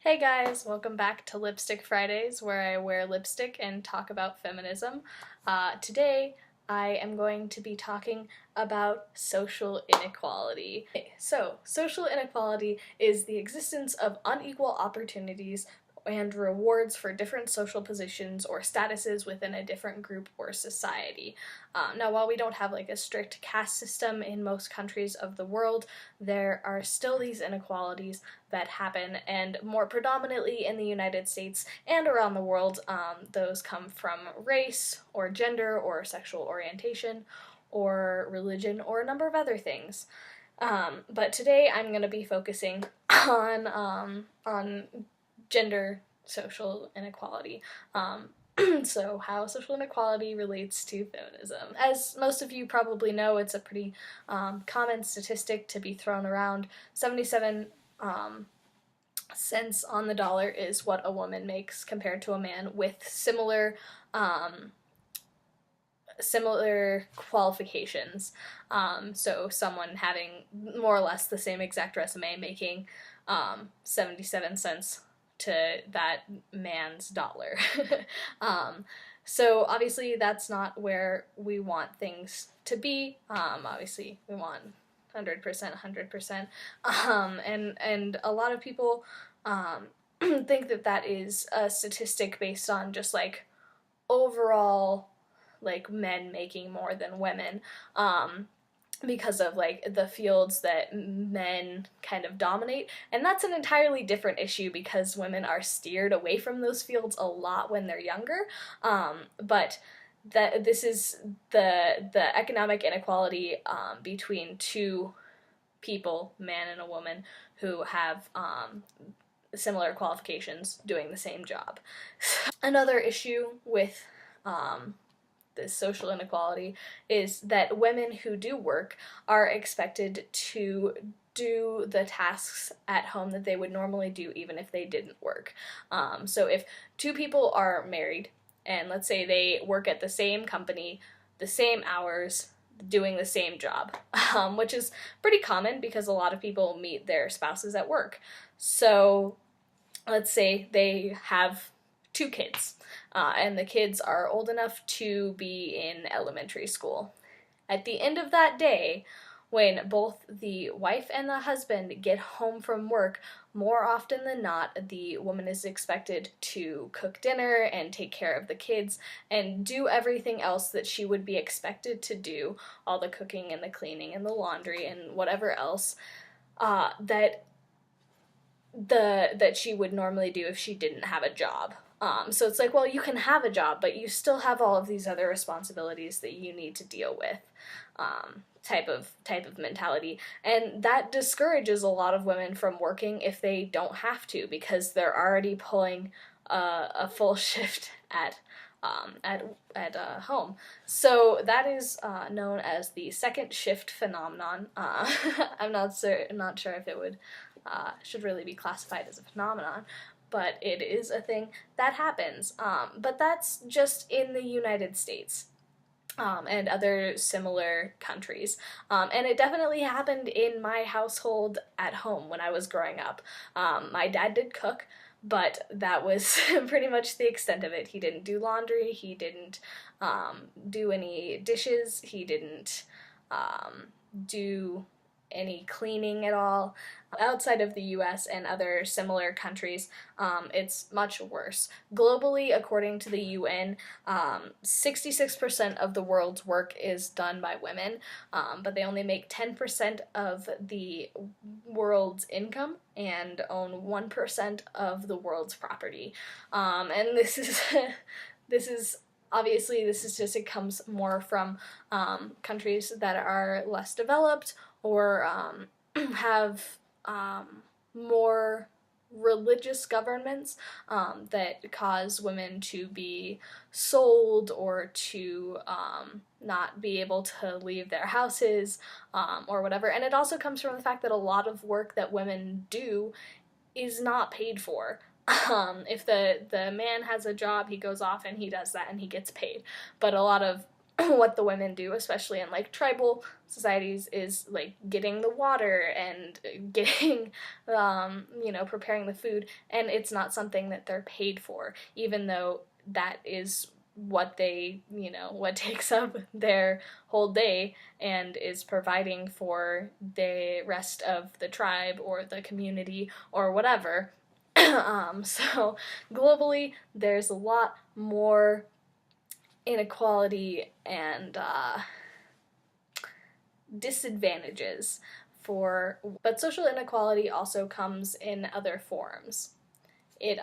Hey guys, welcome back to Lipstick Fridays, where I wear lipstick and talk about feminism. Today, I am going to be talking about social inequality. So, social inequality is the existence of unequal opportunities and rewards for different social positions or statuses within a different group or society. Now, while we don't have like a strict caste system in most countries of the world, there are still these inequalities that happen, and more predominantly in the United States and around the world, those come from race or gender or sexual orientation or religion or a number of other things. But today I'm going to be focusing on gender social inequality. So how social inequality relates to feminism. As most of you probably know, it's a pretty common statistic to be thrown around. 77 cents on the dollar is what a woman makes compared to a man with similar qualifications. So someone having more or less the same exact resume making 77 cents to that man's dollar. So obviously that's not where we want things to be. Obviously we want 100%, 100%. And a lot of people think that that is a statistic based on just like overall like men making more than women, because of like the fields that men kind of dominate, and that's an entirely different issue because women are steered away from those fields a lot when they're younger. But that this is the economic inequality between two people, man and a woman, who have similar qualifications doing the same job. Another issue with this social inequality is that women who do work are expected to do the tasks at home that they would normally do even if they didn't work. So if two people are married and let's say they work at the same company, the same hours, doing the same job, which is pretty common because a lot of people meet their spouses at work. So let's say they have two kids, and the kids are old enough to be in elementary school. At the end of that day, when both the wife and the husband get home from work, more often than not, the woman is expected to cook dinner and take care of the kids and do everything else that she would be expected to do, all the cooking and the cleaning and the laundry and whatever else, that she would normally do if she didn't have a job. So it's like, well, you can have a job, but you still have all of these other responsibilities that you need to deal with, type of mentality. And that discourages a lot of women from working if they don't have to, because they're already pulling a full shift at home. So that is known as the second shift phenomenon. I'm not sure if it would should really be classified as a phenomenon, but it is a thing that happens. But that's just in the United States. And other similar countries. And it definitely happened in my household at home when I was growing up. My dad did cook, but that was pretty much the extent of it. He didn't do laundry, he didn't do any dishes, he didn't do any cleaning at all. Outside of the US and other similar countries, it's much worse. Globally, according to the UN, 66% of the world's work is done by women, but they only make 10% of the world's income and own 1% of the world's property. And this is obviously, it comes more from countries that are less developed or have more religious governments that cause women to be sold or to not be able to leave their houses or whatever. And it also comes from the fact that a lot of work that women do is not paid for. If the man has a job, he goes off and he does that and he gets paid. But a lot of what the women do, especially in like tribal societies, is like getting the water and getting, preparing the food, and it's not something that they're paid for, even though that is what they, what takes up their whole day and is providing for the rest of the tribe or the community or whatever. So globally, there's a lot more inequality and disadvantages but social inequality also comes in other forms. It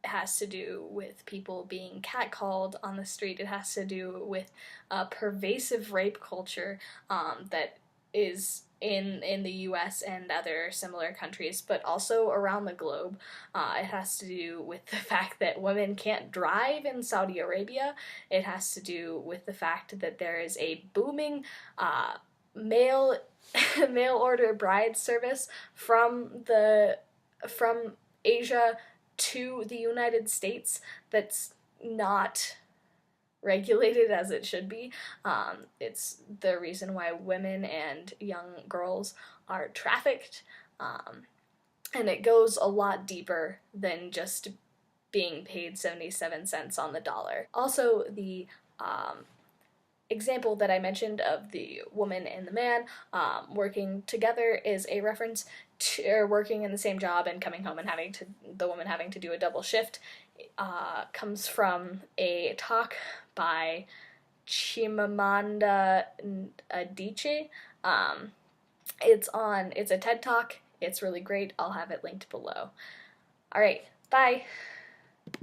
has to do with people being catcalled on the street. It has to do with a pervasive rape culture that is in the US and other similar countries, but also around the globe. It has to do with the fact that women can't drive in Saudi Arabia. It has to do with the fact that there is a booming mail order bride service from Asia to the United States that's not regulated as it should be. It's the reason why women and young girls are trafficked, and it goes a lot deeper than just being paid 77 cents on the dollar. Also, the example that I mentioned of the woman and the man working together is a reference to working in the same job and coming home and the woman having to do a double shift. Comes from a talk by Chimamanda Adichie. It's a TED Talk. It's really great. I'll have it linked below. All right, bye.